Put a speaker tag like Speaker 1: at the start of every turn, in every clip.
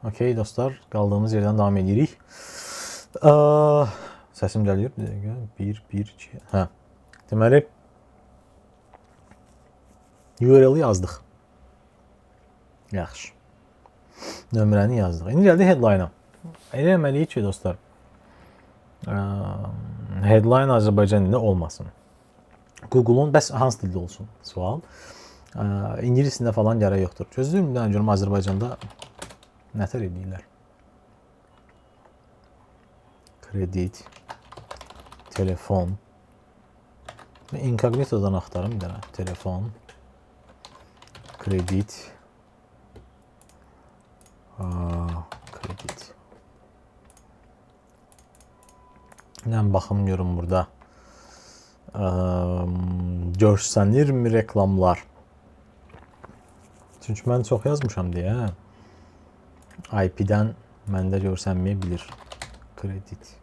Speaker 1: Okey dostlar, qaldığımız yerdən davam edirik. Səsim gəlir. Bir dəqiqə. 1 1 2. Hə. Deməli URL-i yazdıq. Yaxşı. Nömrəni yazdıq. İndi gəldik headline-a. Elə eləməliyik ki, dostlar, headline Azərbaycan dilində olmasın. Google-un bəs hansı dildə olsun? Sual. İngilis dilində falan gərək yoxdur. Gözləyirəm bir dənə görüm Azərbaycanda nətər edirlər. Kredit, telefon. Inkognitodan axtarım bir dənə. Telefon, kredit, kredit. Mən baxım görüm burada. Görsənirmi reklamlar? Çünki mən çox yazmışam deyə. IP-dən məndə görsənməyə bilir. Kredit.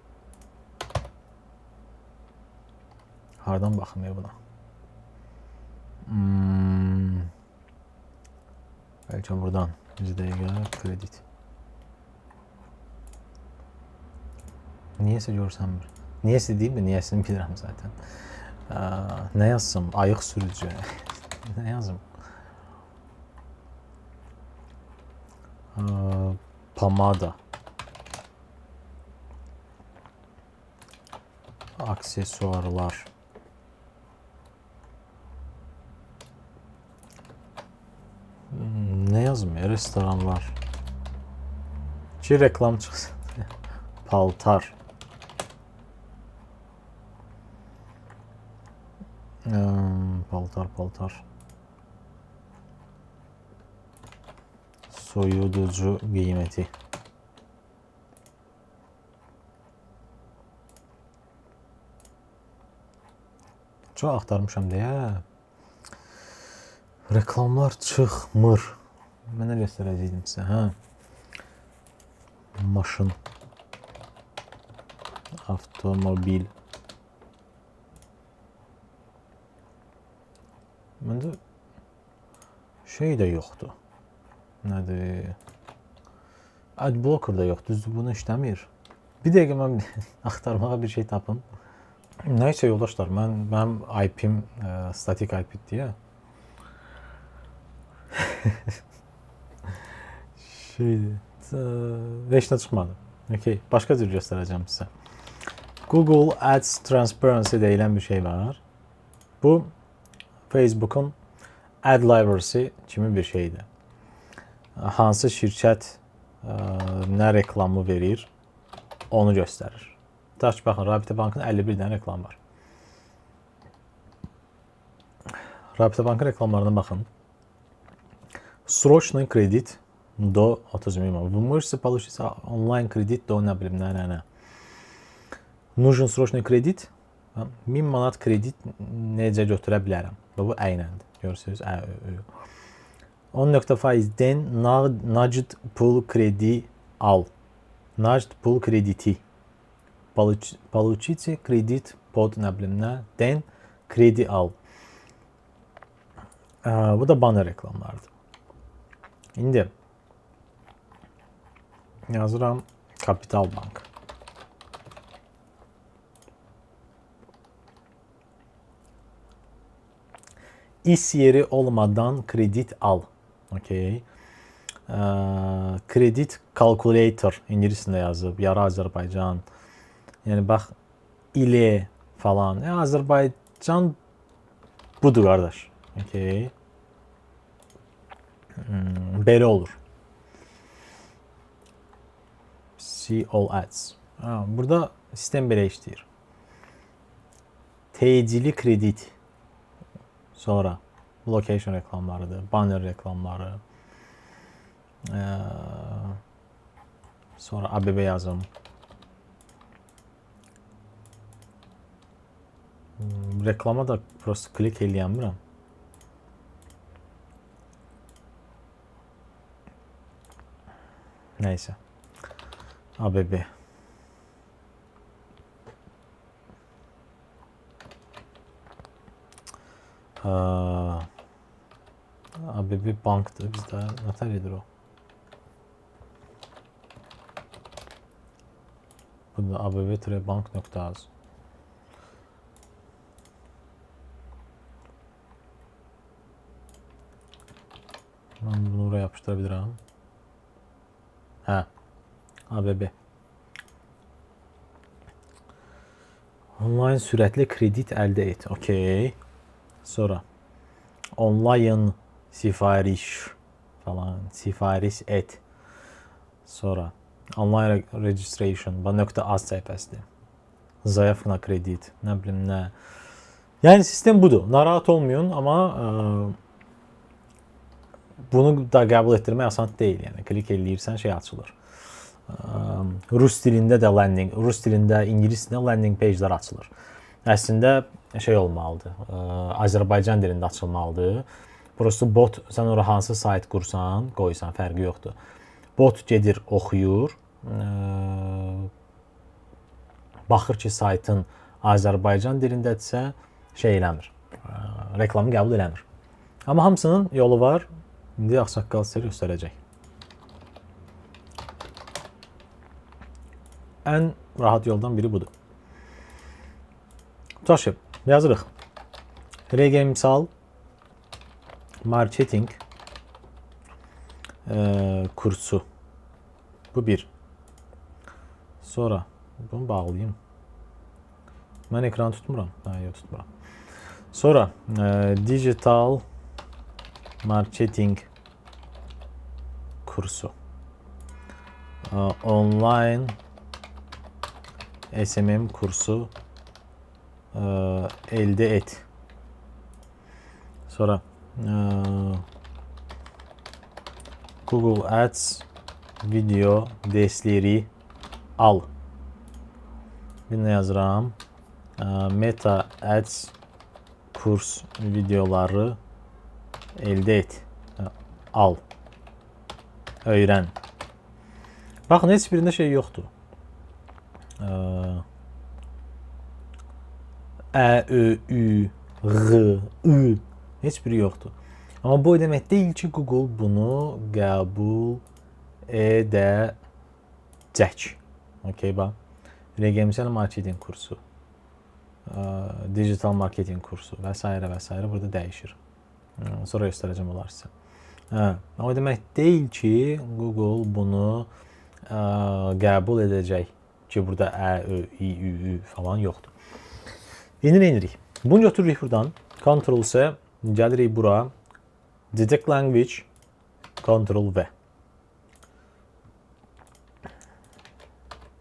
Speaker 1: Hardan baxım buna? Bəlkə buradan. Bir dəqiqə kredit. Niyəsə görsənmir. Niyəsə deyim də niyəsini bilirəm zaten. Nə yazsam? Ayıq sürücü. Nə yazım? Pomada. Aksesuarlar. Ne yazım ya? Restoranlar. Ki reklam çıksın. Paltar. Paltar. Soyuducu kıymeti. Çox axtarmışam deyə. Reklamlar çıxmır. Mənə göstərəcəydim sizə, hə? Maşın. Avtomobil. Məndə şey də yoxdur. Nədir? Adblocker da yoxdur. Düzdür, bunu işləmir. Bir dəqiqə mən axtarmağa bir şey tapım. Nəysə yoldaşlar, mənim IP-im statik IP deyə. Şeydir. Heç nə çıxmadı. Okay, başqa cür göstərəcəm sizə. Google Ads Transparency deyilən bir şey var. Bu Facebook'un Ad Library'si kimi bir şeydir. Hansı şirkət nə reklamı verir, onu göstərir. Taş baxın, Rabitə Bankın 51 dənə reklam var. Rabitə Bankın reklamlarına baxın. Срочный кредит до 30 миллионов. Вы можете получить онлайн кредит до, nə bilim, nə. Нужен срочный kredit. 1000 manat kredit necə götürə bilərəm? Bu əynəndir. Görürsünüz? 10.faizdən nakit pul kredi al. Nakit pul krediti. Получите kredit pod, nə bilim, nədən kredi al. Bu da banner reklamlardır. İndi yazıram Kapital Bank. İş yeri olmadan kredit al. Okay. Kredit calculator ingiliscə yazıb, yarı Azərbaycan. Yəni bax ile falan. Azərbaycan budur qardaş. Okay. Belə olur. See all ads. Burada sistem belə işləyir. Təcili kredit. Sonra location reklamlarıdır, banner reklamları. Sonra ABB yazım. Reklama da prosto klik eləyəmirəm. Neyse. ABB. ABB bankdır bizdə. Nətər edir o? Bu da abb-bank.az. Ben bunu buraya yapıştırabilirim. Hə. ABB. Online sürətli kredit əldə et. Okey. Sonra online sifariş falan, sifariş et. Sonra online registration, bu .az səhifəsidir. Zayıfına kredit, nə bilim nə. Yəni sistem budur. Narahat olmayın, amma bunu da qəbul etdirmək asan deyil. Yəni klik eləyirsən şey açılır. Rus dilində də landing, rus dilində, ingilis dilində landing page'lər açılır. Əslində şey olmalıdır. Azərbaycan dilində açılmalıdır. Prosto bot, sən ora hansı sayt qursan, qoysan, fərqi yoxdur. Bot gedir, oxuyur. Baxır ki, saytın Azərbaycan dilindədirsə, şey eləmir. Reklamı qəbul eləmir. Amma hamısının yolu var. İndi ağsaqqal sizə göstərəcək. Ən rahat yoldan biri budur. Tutaq ki, yazırıq. Regemsal marketing kursu. Bu bir. Sonra bunu bağlayayım. Mən ekranı tutmuram. Yox, tutmuram. Sonra digital marketing kursu. Online SMM kursu elde et. Sonra Google Ads video dersleri al. Bir ne yazıram? Meta Ads kurs videoları elde et. Al. Öğren. Baxın, heç birində şey yoxdur. Ə, Ö, Ü, Ğ, Ü. Heç biri yoxdur. Amma bu demək deyil ki, Google bunu qəbul edəcək. Okey, bax. Regemsal marketing kursu, digital marketing kursu və s. və s. burada dəyişir. Sonra göstərəcəm olar sizə. Amma demək deyil ki, Google bunu qəbul edəcək ki, burada Ə, Ö, İ, Ü, Ü falan yoxdur. İndi nə edirik? Bunu götürürük buradan. Ctrl-C, gəlirik bura. Detect language, Ctrl-V.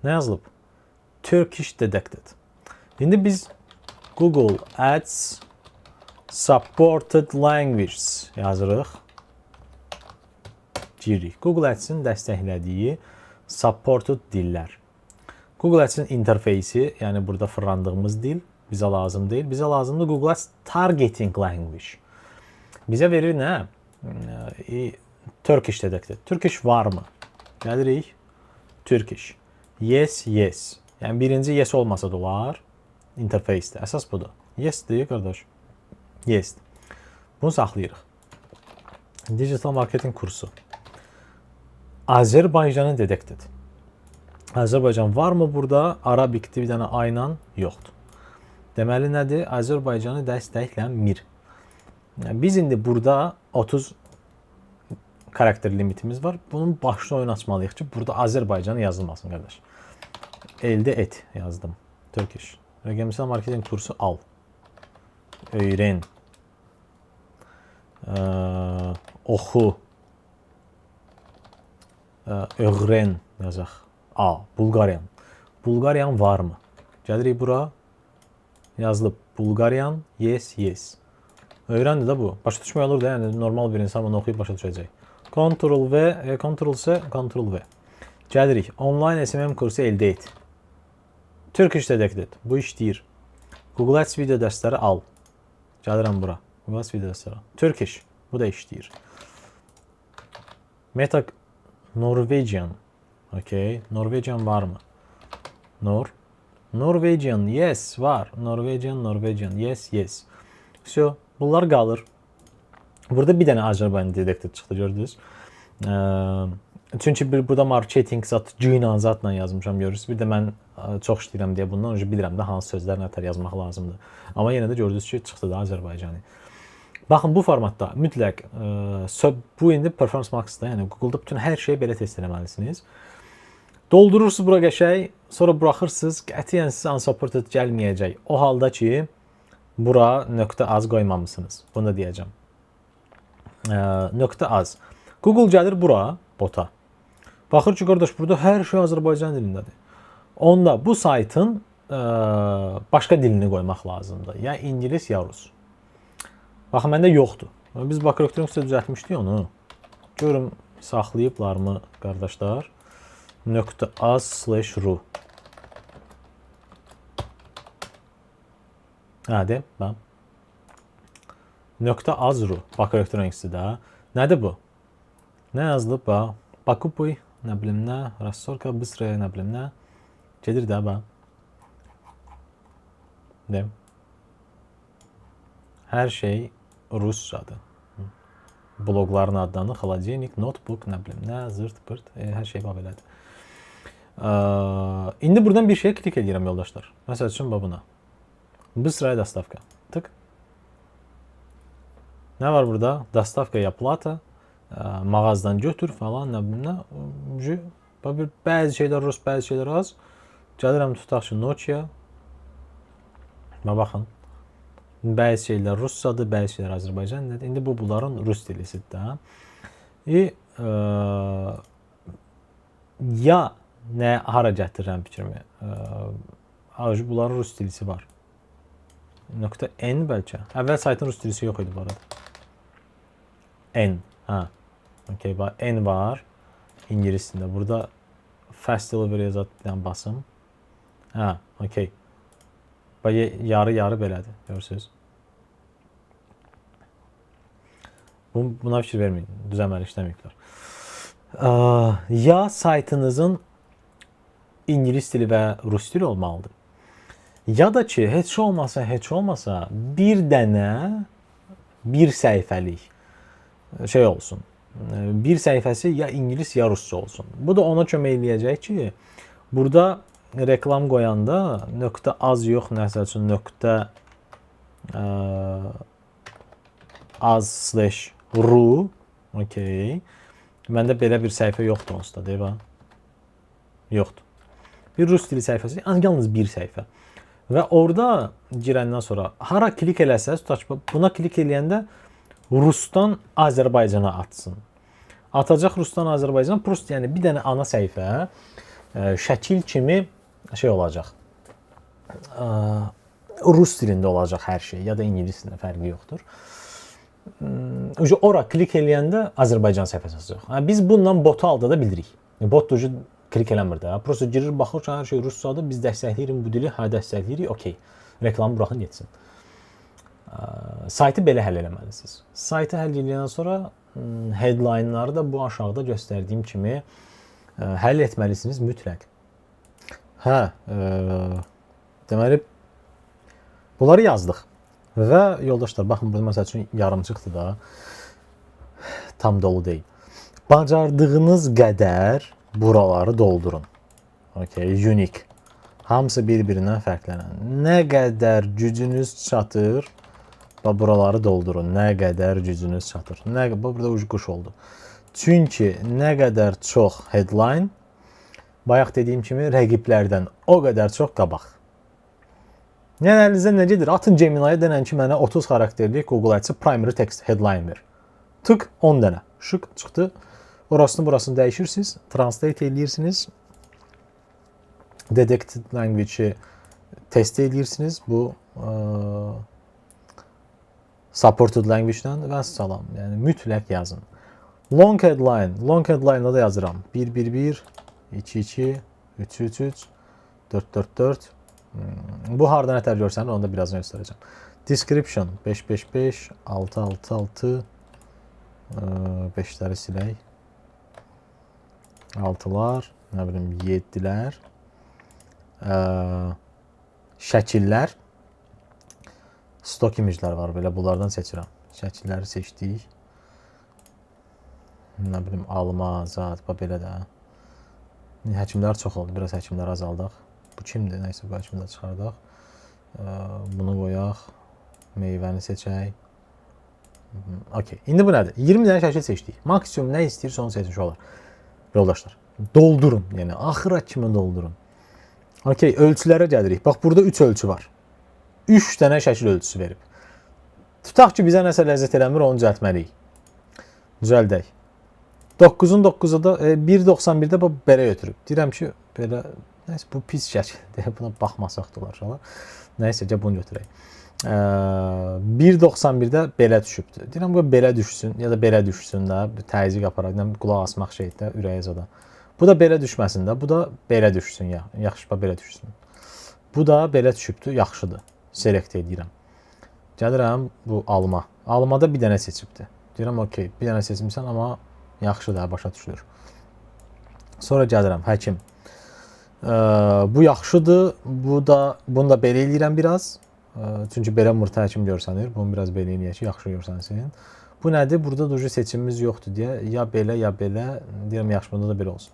Speaker 1: Nə yazılıb? Turkish detected. İndi biz Google Ads supported languages yazırıq. Giririk. Google Ads-in dəstəklədiyi supported dillər. Google Ads-in interfeysi, yəni burada fırlandığımız dil bizə lazım deyil. Bizə lazımdır Google Ads targeting language. Bizə verir nə? Turkish detected. Turkish varmı? Gəlirik. Turkish. Yes, yes. Yəni birinci yes olmasa da olar. Interface'də. Əsas budur. Yes deyir qardaş. Yes. Bunu saxlayırıq. Digital marketing kursu. Azərbaycanı detected. Azərbaycan varmı burada? Arabikdə bir dənə A ilə yoxdur. Deməli nədir? Azərbaycanı dəstəkləmir. Biz indi burada 30 karakter limitimiz var. Bunun başına oyun açmalıyıq ki, burada Azərbaycanı yazılmasın qardaş. Elde et yazdım. Turkish. Regemsal marketing kursu al. Öyrən. Oxu. Öğren yazaq. A. Bulgariyan. Bulgariyan varmı? Gəlirik bura. Yazılıb. Bulgariyan. Yes, yes. Öyrəndi də bu. Başa düşmək olur da, yəni normal bir insan bunu oxuyub başa düşəcək. Ctrl-V, Ctrl-C, Ctrl-V. Gəlirik. Online SMM kursu elde et. Turkish detected. Bu işləyir. Google Ads video dərsləri al. Gəlirəm bura. Google Ads video dərsləri al. Turkish. Bu da işləyir. Meta Norwegian. Okay. Norwegian var mı? Norwegian. Yes, var. Norwegian. Yes, yes. So, bunlar qalır. Burada bir dənə Azərbaycan detected çıxdı, gördünüz. Çünki burada marketing zat, G ilə zatla yazmışam görürsüz. Bir də mən çox işləyirəm deyə bundan öncə bilirəm də hansı sözlər nətər yazmaq lazımdır. Amma yenə də gördünüz ki, çıxdı da Azərbaycani. Baxın bu formatda mütləq bu indi Performance Max-da, yəni Google-da bütün hər şeyi belə test etməlisiniz. Doldurursunuz bura qəşəng, sonra buraxırsınız, qətiyyən sizə unsupported gəlməyəcək. O halda ki, bura .az qoymamısınız. Bunu da deyəcəm. .az. Google gəlir bura, bota. Baxır ki, qardaş, burada hər şey Azərbaycan dilindədir. Onda bu saytın başqa dilini qoymaq lazımdır. Ya İngilis, ya Rus. Baxın, məndə yoxdur. Biz Bakıröktürünksə düzəltmişdik onu. Görüm, saxlayıblarmı, qardaşlar? .az/ru. Hadi, bax. .az/ru. Bakıröktürünksə də. Nədir bu? Nə yazılıb, bax. Покупай, nə bilim nə, рассорка, быстрая, nə bilim nə. Gedir də, bax. Deyim. Hər şey Ruscadır. Bloqların adlarını, холодильник, notebook, nə bilim nə, zırt pırt, hər şey bax belədir. İndi buradan bir şeyə klik edirəm, yoldaşlar. Məsəl üçün, bax buna. Быстрая доставка. Tık. Nə var burada? Dostavka ya plata. Mağazadan götür falan, nə bilim nə. Bəzi şeylər Rus, bəzi şeylər az. Gəlirəm, tutaq ki, Nokia. Baxın. Bəzi şeylər Ruscadır, bəzi şeylər Azərbaycanlıdır. İndi bu bunların Rus dilisidir də. Ya nə hara gətirirəm fikrimi? Bunların Rus dilisi var. .n bəlkə. Əvvəl saytın Rus dilisi yox idi bu arada. N. Ha. Okay, N var. İngilis dilində. Burada fast delivery yazıdan basım. Ha, okay. Yarı belədir. Görürsünüz. Buna fikir verməyin. Düzəməli işləməyiblər. Ya saytınızın İngilis dili və Rus dili olmalıdır. Ya da ki, heç olmasa bir dənə bir səhifəlik şey olsun. Bir səhifəsi ya İngilis ya Rusca olsun. Bu da ona kömək eləyəcək ki, burada reklam qoyanda .az yox, nəsə üçün .az/ru. Okay. Məndə belə bir səhifə yoxdur onsuz da, deyib ha? Yoxdur. Bir Rus dili səhifəsi, yalnız bir səhifə. Və orada girəndən sonra hara klik eləsəz, buna klik eləyəndə Rusdan Azərbaycana atsın. Atacaq Rusdan Azərbaycana, prosta yəni bir dənə ana səhifə şəkil kimi şey olacaq. Rus dilində olacaq hər şey, ya da İngilis dilində, fərqi yoxdur. Ora klik eləyəndə Azərbaycan səhifəsi açacaq. Biz bundan botu alda da bilirik. Bot da klik eləmir də. Prosta girir, baxır ki, hər şey Ruscadır, biz dəstəkləyirik bu dili, dəstəkləyirik, okey. Reklamı buraxın getsin. Saytı belə həll eləməlisiniz. Saytı həll edəndən sonra headline-ları da bu aşağıda göstərdiyim kimi həll etməlisiniz mütləq. Deməli, bunları yazdıq. Və yoldaşlar, baxın, burada məsəl üçün yarımçıqdır da, tam dolu deyil. Bacardığınız qədər buraları doldurun. Okay, unique. Hamısı bir-birindən fərqlənən. Nə qədər gücünüz çatır, buraları doldurun. Nə qədər gücünüz çatır. Burada uç-quş oldu. Çünki nə qədər çox headline, bayaq dediyim kimi rəqiblərdən o qədər çox qabaq. Yəni əlinizdə nə gedir? Atın Gemini-yə denən ki, mənə 30 xarakterli Google Ads primary text headline ver. Tık 10 dənə. Şık çıxdı. Orasını burasını dəyişirsiniz. Translate edirsiniz. Detected language-i test edirsiniz. Bu supported language-dən və salam. Yəni mütləq yazın. Long headline. Long headline-da da yazıram. 1-1-1, 2-2, 3-3-3, 4-4-4. Bu harda nətər görsənir, onu da birazdan göstərəcəm. Description 5-5-5, 6-6-6, 5-ləri silək. 6-lar, nə bilim 7-lər. Şəkillər. Stock image-lər var, belə bunlardan seçirəm. Şəkilləri seçdik. nə bilim, alma, zat, belə də. Həkimlər çox oldu, biraz həkimlər azaldaq. Bu kimdir? Nəysə, bu həkimləri çıxardaq. Bunu qoyaq, meyvəni seçək. Okey, indi bu nədir? 20 dənə şəkil seçdik. Maksimum nə istəyirsə onu seçmiş olar. Yoldaşlar, doldurun, yəni axıra kimi doldurun. Okey, ölçülərə gəlirik. Bax, burada 3 ölçü var. 3 dənə şəkil ölçüsü verib. Tutaq ki, bizə nəsə ləzzət eləmir, onu düzəltməliyik. Düzəldək. 9-un 9-a da 1.91-də bu belə götürüb. Deyirəm ki, belə, nəysə, bu pis şəkildir. Buna baxmasaq da olar şala. Nəysə, bunu götürək. 1.91-də belə düşübdür. Deyirəm, bu belə düşsün, ya da belə düşsün də, təzyiq aparaq, qulaq asmaq şeydə, ürəyə zada. Bu da belə düşməsin də, bu da belə düşsün, yaxşı, belə düşsün. Bu da belə düşübdür, yaxşıdır. Select edirəm. Gəlirəm, bu alma. Almada bir dənə seçibdir. Deyirəm, okey, bir dənə seçmişsən, amma yaxşıdır, başa düşülür. Sonra gəlirəm, həkim. Bu yaxşıdır, bunu da belə eləyirəm biraz. Çünki belə mırta həkim görsənir. Bunu biraz belə eləyək ki, yaxşı görsənsin. Bu nədir? Burada da seçimimiz yoxdur deyə. Ya belə, ya belə. Deyirəm, yaxşı, bunda da belə olsun.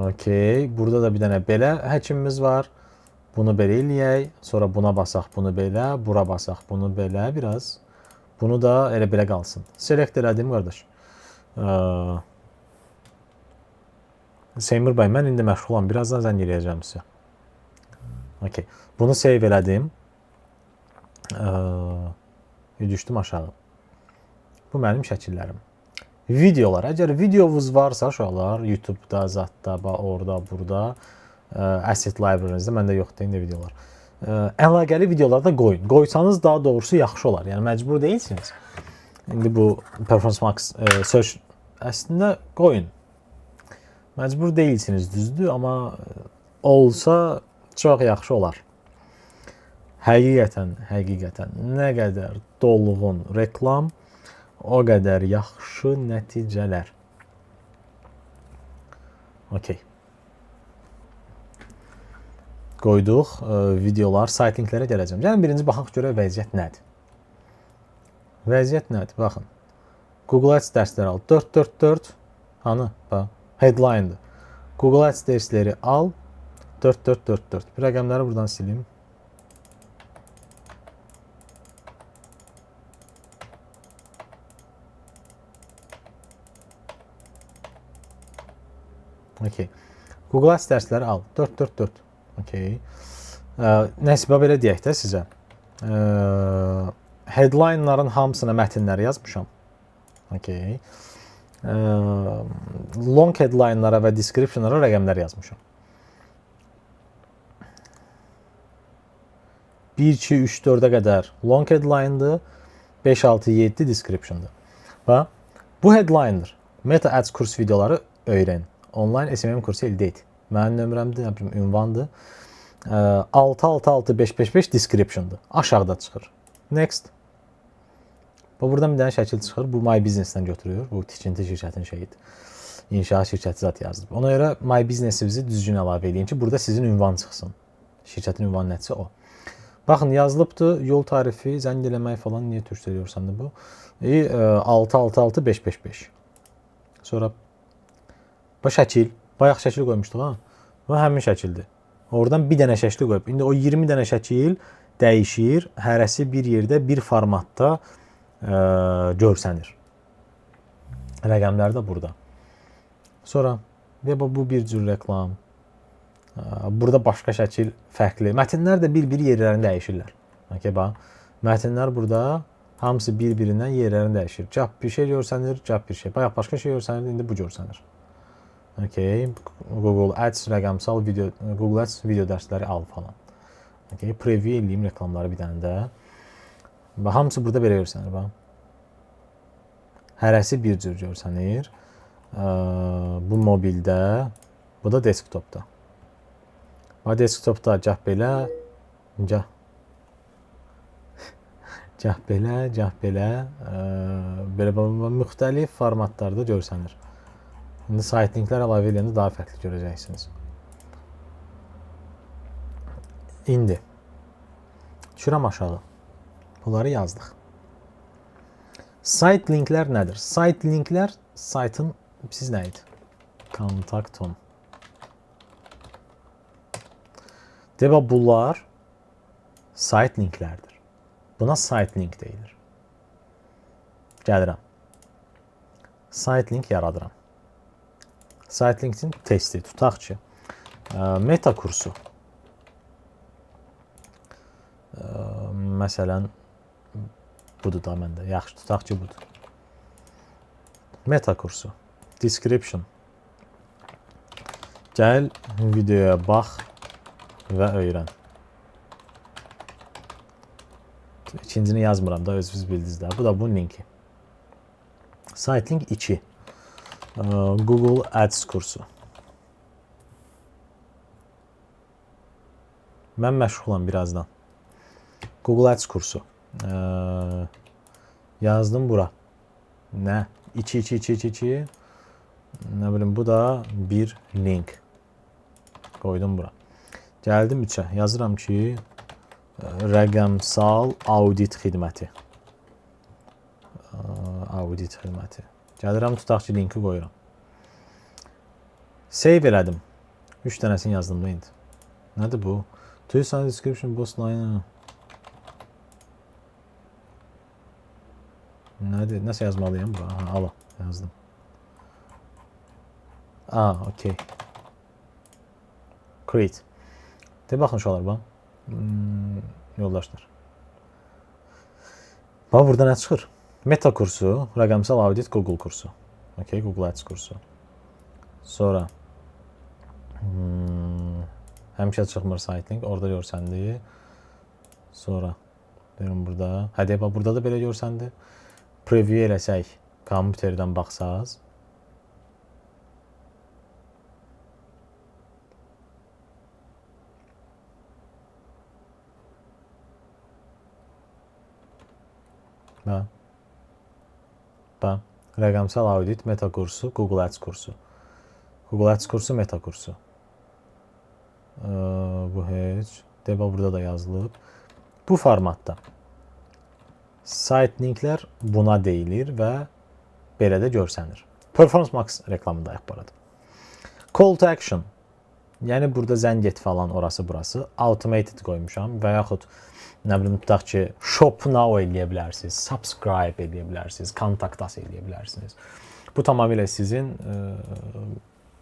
Speaker 1: Okey, burada da bir dənə belə həkimimiz var. Bunu belə eləyək. Sonra buna basaq, bunu belə. Bura basaq, bunu belə biraz. Bunu da elə belə qalsın. Select elədim, qardaş. Seymur bəy, mən indi məşğulam. Birazdan zəng eləyəcəm sizə. Okey. Bunu save elədim. Düşdüm aşağı. Bu mənim şəkillərim. Videolar. Əgər videovuz varsa, uşaqlar, YouTube-da, Zatda, orada, burada, Asset Library-nizdə, məndə yoxdur indi videolar. Əlaqəli videolarda qoyun. Qoysanız daha doğrusu yaxşı olar. Yəni məcbur deyilsiniz. İndi bu Performance Max search əslində qoyun. Məcbur deyilsiniz, düzdür, amma olsa çox yaxşı olar. Həqiqətən nə qədər dolğun reklam, o qədər yaxşı nəticələr. Okey. Qoyduq videolar, sayt linklərə gələcəm. Gəlin birinci baxaq görək vəziyyət nədir. Vəziyyət nədir? Baxın. Google Ads dərsləri al. 444. Hanı? Bax. Headline-dır. Google Ads dərsləri al. 4444. Bu rəqəmləri buradan silim. Okey. Google Ads dərsləri al. 444. Okey. Nəsibə belə deyək də sizə. Headline-ların hamısına mətinləri yazmışam. Okey. Long headline-lara və description-lara rəqəmlər yazmışam. 1, 2, 3, 4-ə qədər long headline-dır. 5, 6, 7 description-dır. Bax, bu headline-dır. Meta Ads kurs videoları öyrən. Online SMM kursu əldə et. Mənim nömrəmdir, nə bilim, ünvandır. 66655 description-dır. Aşağıda çıxır. Next. Buradan bir dənə şəkil çıxır. Bu My Business-dən götürür. Bu tikinti şirkətinin şeyidir. İnşaat şirkəti zat yazılıb. Ona görə My Business-imizi düzgün əlavə edin ki, burada sizin ünvan çıxsın. Şirkətin ünvan nəticəsi o. Baxın, yazılıbdır. Yol tarifi, zəng eləmək falan. Niyə türk söylüyorsan da bu? 66655. Sonra bu şəkil. Bayaq şəkil qoymuşduq, ha? Bu həmin şəkildir. Oradan bir dənə şəkil qoyub. İndi o 20 dənə şəkil dəyişir. Hərəsi bir yerdə, bir formatda görsənir. Rəqəmlər də burada. Sonra bu bir cür reklam. Burada başqa şəkil fərqli. Mətinlər də bir-biri yerlərini dəyişirlər. Okay, bax. Mətinlər burada hamısı bir-birindən yerlərini dəyişir. Cap bir şey görsənir, cap bir şey. Bayaq başqa şey görsənir, indi bu görsənir. Okay. Google Ads rəqəmsal video, Google Ads video dərsləri al falan. Okay. Preview eləyim reklamları bir dənə də. Bax, hamısı burada belə görsənir. Bax. Hərəsi bir cür görsənir. Bu mobildə, bu da desktopda. Bax, desktopda gah belə, gah belə, müxtəlif formatlarda görsənir. İndi sayt linklər əlavə edəndə daha fərqli görəcəksiniz. İndi düşürəm aşağı. Bunları yazdıq. Site linklər nədir? Site linklər saytın siz nə idi? Kontakton. Deyə bunlar site linklərdir. Buna site link deyilir. Gəlirəm. Site link yaradıram. Site linkin testi tutaq ki, meta kursu. Məsələn, budur da məndə. Yaxşı, tutaq ki, budur. Meta kursu. Description. Gəl, videoya bax və öyrən. İkincini yazmıram da, özünüz bildiniz də. Bu da bunun linki. Site link 2. Google Ads kursu. Mən məşğulam birazdan. Google Ads kursu. Yazdım bura. Nə? 2. Nə bilim, bu da bir link. Qoydum bura. Gəldim 3-ə. Yazıram ki, rəqəmsal audit xidməti. Audit xidməti. Gəlirəm, tutaq ki, linki qoyuram. Save elədim. 3 dənəsini yazdım da indi. Nədir bu? Two-side description, boss line. Nədir? Nəsə yazmalıyım bura? Aha, ala, yazdım. Okey. Create. De baxın uşaqlar, bax. Yoldaşlar. Bax, burada nə çıxır? Meta kursu, rəqəmsal audit Google kursu. Okay, Google Ads kursu. Sonra həmişə çıxmır site link, orada görsəndi. Sonra deyirəm burada. Hə, bax, burada da belə görsəndi. Preview eləsək, kompüterdən baxsaz. Bax, rəqəmsal audit, meta kursu, Google Ads kursu. Google Ads kursu, meta kursu. Bu heç. Bax, burada da yazılıb. Bu formatda site linklər buna deyilir və belə də görsənir. Performance Max reklamındayıq bu arada. Call to action. Yəni burada zəng et falan, orası burası. Automated qoymuşam və yaxud nə bilim, tutaq ki, shop now eləyə bilərsiniz, subscribe eləyə bilərsiniz, kontakt us eləyə bilərsiniz. Bu tamamilə sizin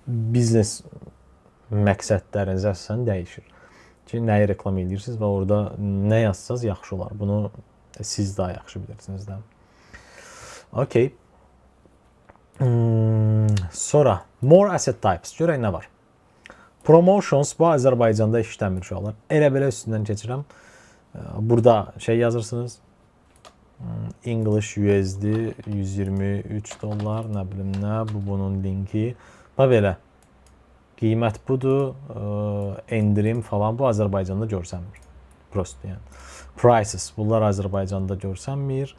Speaker 1: biznes məqsədlərinizə əsasən dəyişir. Ki, nəyi reklam edirsiniz və orada nə yazsanız yaxşı olar. Bunu siz daha yaxşı bilirsiniz də. Okay. Sonra more asset types. Görək nə var. Promotions bu Azərbaycanda işləmir uşaqlar. Elə belə üstündən keçirəm. Burada şey yazırsınız. English USD $123, nə bilim nə, bu bunun linki. Bax belə. Qiymət budur, endirim falan, bu Azərbaycanda görsənmir. Prost yəni. Prices, bunlar Azərbaycanda görsənmir.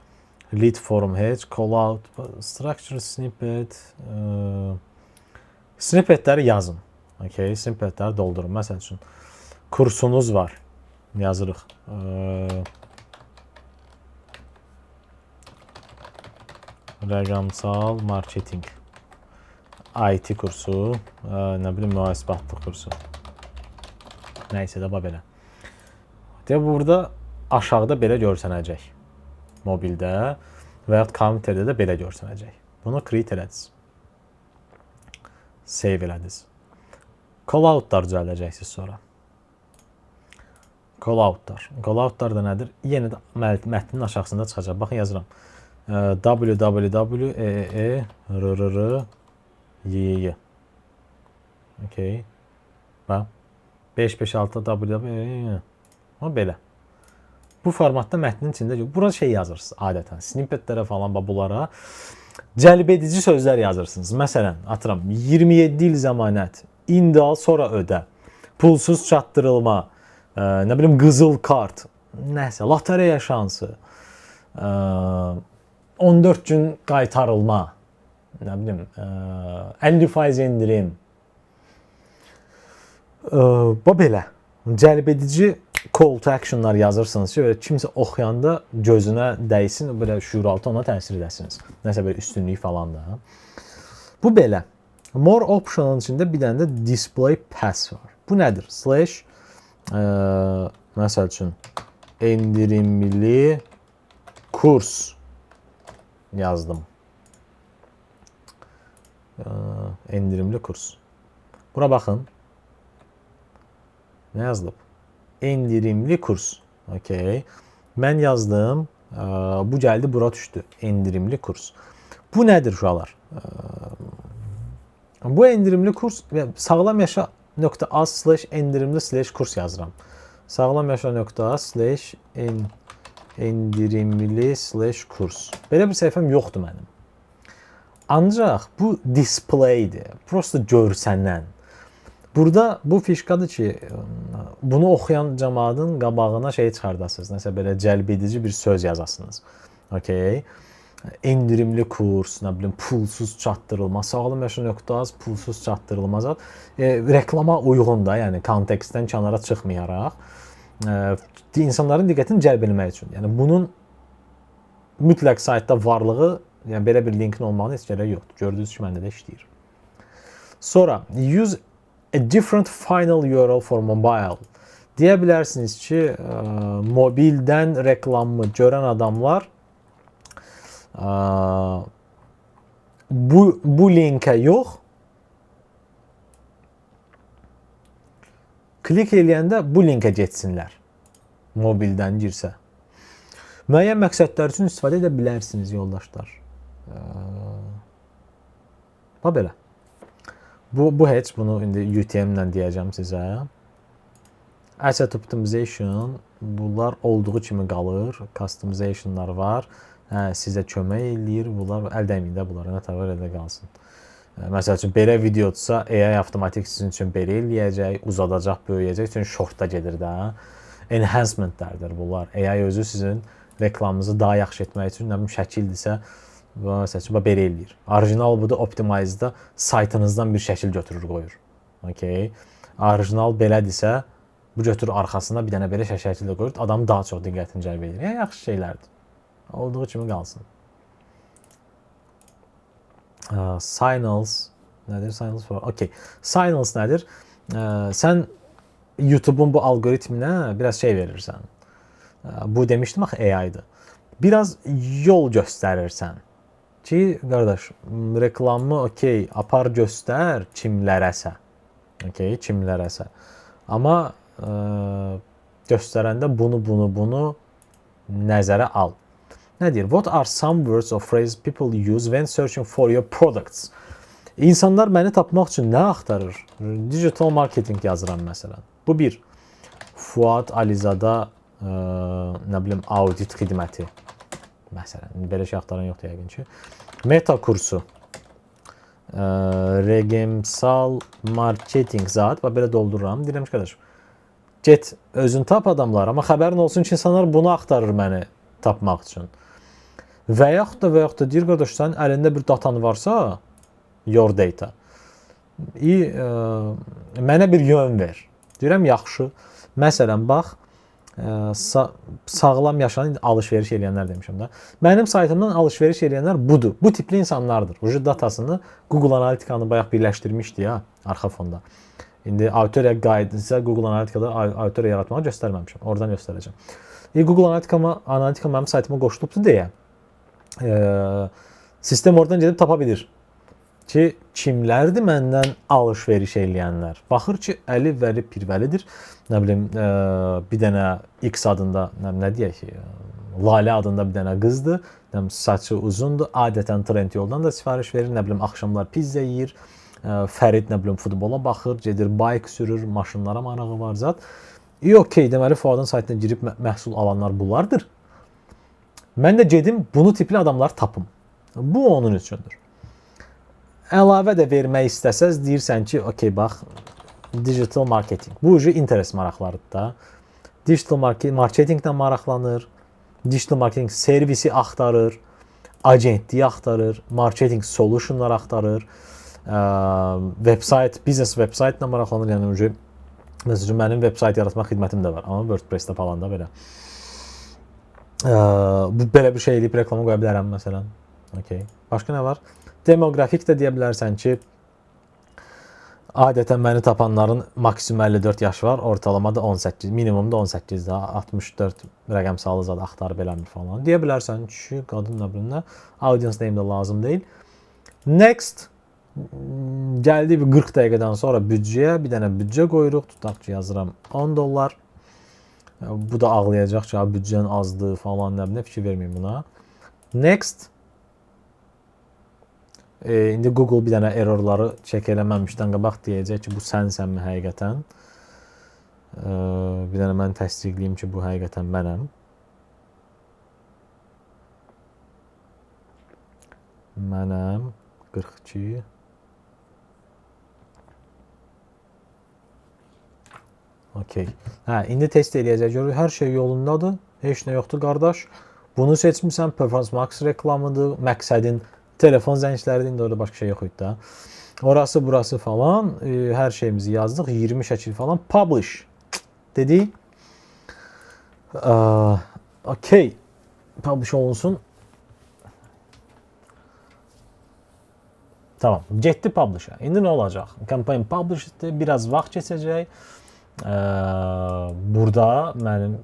Speaker 1: Lead form heç, call out, structure snippet. Snippetləri yazın. Okay, snippetləri doldurun. Məsəl üçün, kursunuz var. Yazırıq. Rəqəmsal marketing. IT kursu, nə bilim, mühasibatlıq kursu. Nəysə də belə. Deyə burada aşağıda belə görsənəcək. Mobildə və yaxud kompüterdə də belə görsənəcək. Bunu create elədiniz. Save elədiniz. Calloutlar düzəldəcəksiniz sonra. Calloutlar. Calloutlar da nədir? Yenə də mətnin aşağısında çıxacaq. Baxın, yazıram. www.rrr.y. Okay. Bax. 556 www. Belə. Bu formatda mətnin içində bura şey yazırsınız adətən. Snippetlərə falan, bunlara cəlb edici sözlər yazırsınız. Məsələn, atıram, 27 il zəmanət, indi al, sonra ödə, pulsuz çatdırılma, nə bilim, qızıl kart, nəsə, lotereya şansı, 14 gün qaytarılma, nə bilim, 50% indirim. Bu belə. Cəlb edici call to actionlar yazırsınız ki, kimsə oxuyanda gözünə dəysin, belə şuuraltı ona təsir edəsiniz. Nəsə belə üstünlük falan da. Bu belə. More option'ın içində bir dənə də display pass var. Bu nədir? Slash məsəl üçün endirimli kurs yazdım. Endirimli kurs. Buna baxın. Nə yazılıb? Endirimli kurs. Okay. Mən yazdım. Bu gəldi, bura düşdü. Endirimli kurs. Bu nədir uşaqlar? Bu endirimli kurs sağlam yaşa.az/endirimli/kurs yazıram. Sağlam yaşa.az/endirimli/kurs. Belə bir səhifəm yoxdur mənim. Ancaq bu displaydir. Prosta görsənən. Burada bu fişkadır ki, bunu oxuyan cəmaatın qabağına şey çıxardasınız. Nəsə belə cəlbedici bir söz yazasınız. Okay. Endirimli kurs, nə bilim, pulsuz çatdırılma, sağlam yaşa.az pulsuz çatdırılma zat. Reklama uyğun da, yəni kontekstdən kənara çıxmayaraq insanların diqqətini cəlb etmək üçün. Yəni bunun mütləq saytda varlığı, yəni belə bir linkin olmağına heç gərək yoxdur. Gördüyünüz kimi məndə də işləyir. Sonra use a different final URL for mobile. Deyə bilərsiniz ki, mobildən reklamı görən adamlar bu linkə yox, klik eləyəndə bu linkə getsinlər. Mobildən girsə. Müəyyən məqsədlər üçün istifadə edə bilərsiniz, yoldaşlar. Bax belə. Bu heç, bunu indi UTM ilə deyəcəm sizə. Asset optimization, bunlar olduğu kimi qalır. Customizationlar var. Sizə kömək eləyir. Bunlar əl dəyməyində bunlar, nə tavır edə qalsın. Məsəl üçün, belə videodursa, AI avtomatik sizin üçün belə eləyəcək, uzadacaq, böyüyəcək. Çünki shortda gedir də. Enhancementlərdir bunlar. AI özü sizin reklamınızı daha yaxşı etmək üçün, nə bilim, şəkildirsə, məsəl üçün, belə eləyir. Orijinal budur, optimize'da saytınızdan bir şəkil götürür, qoyur. Okay. Orijinal belədirsə, bu götürür arxasına bir dənə belə şəkildə qoyur, adam daha çox diqqətini cəlb edir. Yəni, yaxşı şeylərdir. Olduğu kimi qalsın. Signals nədir? Signals for. Okay. Signals nədir? Sən YouTube'un bu algoritminə biraz şey verirsən. Bu demişdim axı AI-dır. Biraz yol göstərirsən. Ki, qardaş, reklamı okey, apar göstər kimlərəsə. Okay, kimlərəsə. Amma göstərəndə bunu nəzərə al. Nə deyir? What are some words or phrases people use when searching for your products? İnsanlar məni tapmaq üçün nə axtarır? Digital marketing yazıram məsələn. Bu bir. Fuad Alizada nə bilim, audit xidməti. Məsələn, belə şey axtaran yoxdur yəqin ki. Meta kursu. Regemsal marketing zat. Bax, belə doldururam. Deyirəm ki, qardaş, get özün tap adamlar, amma xəbərin olsun ki, insanlar bunu axtarır məni tapmaq üçün. Və yaxud da deyir, qardaş, sənin əlində bir datan varsa, your data, mənə bir yön ver. Deyirəm, yaxşı. Məsələn, bax, sağlam yaşayan alış-veriş eləyənlər demişəm də. Mənim saytımdan alış-veriş eləyənlər budur. Bu tipli insanlardır. Ucu datasını Google Analyticanı bayaq birləşdirmişdi ya, arxa fonda. İndi auditoriya qayıdınsa Google Analyticada auditoriya yaratmağı göstərməmişəm. Oradan göstərəcəm. Google Analytica mənim saytıma qoşulubdur deyə, sistem oradan gedib tapa bilir ki, kimlərdir məndən alış-veriş eləyənlər. Baxır ki, Əli Vəli Pirvəlidir. Nə bilim, bir dənə X adında, nə deyək ki, Lalə adında bir dənə qızdır. Saçı uzundur. Adətən trend yoldan da sifariş verir. Nə bilim, axşamlar pizza yeyir. Fərid, nə bilim, futbola baxır, gedir, bike sürür, maşınlara marağı var zat. Okey, deməli, Fuadın saytına girib məhsul alanlar bunlardır. Mən də gedim, bunu tipli adamlar tapım. Bu onun üçündür. Əlavə də vermək istəsəz, deyirsən ki, okey, bax, digital marketing. Bu ucu interes maraqlarıdır da. Digital marketinglə maraqlanır, digital marketing servisi axtarır, agentliyi axtarır, marketing solutionlar axtarır, website, business website ilə maraqlanır, yəni ucu Məsələn, mənim veb-sayt yaratmaq xidmətim də var, amma WordPress-də falan da belə. Bu belə bir şey eləyib reklama qoya bilərəm məsələn. Okay. Başqa nə var? Demografik də deyə bilərsən ki, adətən məni tapanların maksimum 54 yaş var, ortalamada 18, minimumda 18-də 64 rəqəmsalı zad axtarıb eləmir falan. Deyə bilərsən ki, qadın nömrəndə audience name də lazım deyil. Next gəldi bir 40 dəqiqədən sonra büdcəyə bir dənə büdcə qoyuruq. Tutaq ki, yazıram $10. Bu da ağlayacaq ki, büdcənin azlığı falan nə fikir verməyin buna. Next. İndi Google bir dənə errorları çək eləməmişdən qabaq deyəcək ki, bu sənsənmi həqiqətən? Bir dənə mən təsdiqləyim ki, bu həqiqətən mənəm. Mənəm 42. Okay. Hə, indi test eləyəcək. Görürük, hər şey yolundadır. Heç nə yoxdur, qardaş. Bunu seçmirsən, Performance Max reklamıdır. Məqsədin telefon zəngləridir. İndi orada başqa şey yox idi da. Orası, burası falan. Hər şeyimizi yazdıq. 20 şəkil falan. Publish dedik. Okay. Publish olunsun. Tamam. Getdi publish-a. İndi nə olacaq? Campaign publish-dir. Biraz vaxt keçəcək. Burada mənim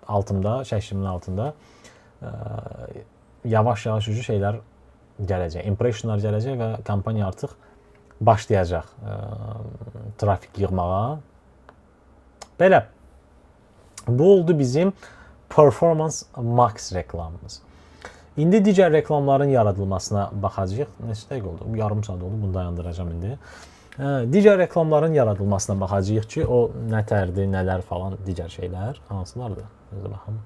Speaker 1: altımda, şəklimin altında yavaş-yavaş şeylər gələcək, impressionlar gələcək və kampaniya artıq başlayacaq trafik yığmağa. Belə. Bu oldu bizim Performance Max reklamımız. İndi digər reklamların yaradılmasına baxacağıq. Neçə dəqiqə oldu? Yarım saat oldu. Bunu dayandıracağım indi. Digər reklamların yaradılmasına baxacağıq ki, o nətərdir, nələr falan, digər şeylər hansılardır? Bizə baxım.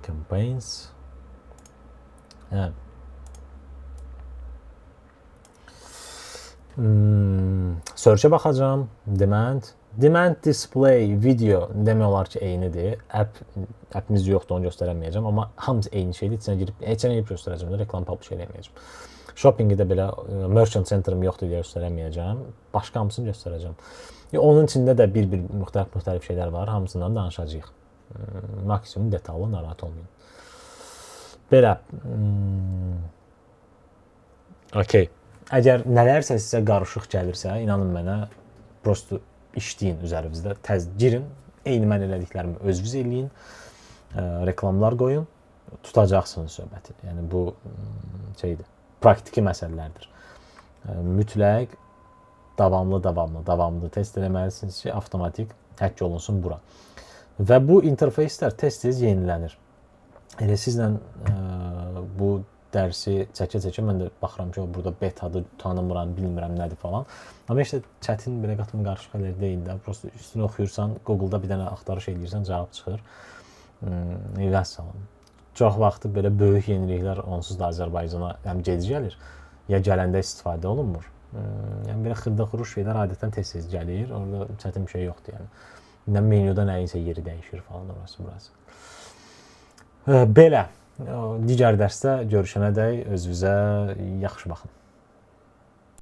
Speaker 1: Campaigns. Hə. Search-ə baxacağam. Demand. Demand display video demək olar ki, eynidir. Appimiz yoxdur, onu göstərəməyəcəm. Amma hamısı eyni şeydir. İçinə girib göstərəcəm. Reklam publish eləməyəcəm. Shopping'i də belə merchant center'ım yoxdur deyə göstərəməyəcəm. Başqa hamısını göstərəcəm. Onun içində də bir müxtəlif şeylər var. Hamısından danışacağıq. Maksimum detallı, narahat olmayın. Belə. Okay. Əgər nələrsə sizə qarışıq gəlirsə, inanın mənə, prosto işləyin üzərinizdə, girin, eyni mən elədiklərimi özünüz eləyin, reklamlar qoyun, tutacaqsınız söhbəti. Yəni bu şeydir, praktiki məsələlərdir. Mütləq davamlı test eləməlisiniz ki, avtomatik həkk olunsun bura. Və bu interfeyslər tez-tez yenilənir. Elə sizlə bu dərsi çəkə-çəkə mən də baxıram ki, burada betadır, tanımıram, bilmirəm nədir falan. Amma işte çətin belə qatım qarışıq elə deyil də. Prosto üstünü oxuyursan, Google-da bir dənə axtarış edirsən, cavab çıxır. Vəssalam. Çox vaxtı belə böyük yeniliklər onsuz da Azərbaycana həm gec gəlir, ya gələndə istifadə olunmur. Yəni belə xırda-xuruş şeylər adətən tez-tez gəlir. Orada çətin bir şey yoxdur yəni. İndi menyuda nəyinsə yeri dəyişir falan orası burası. Belə. Digər dərsdə görüşənədək özünüzə yaxşı baxın.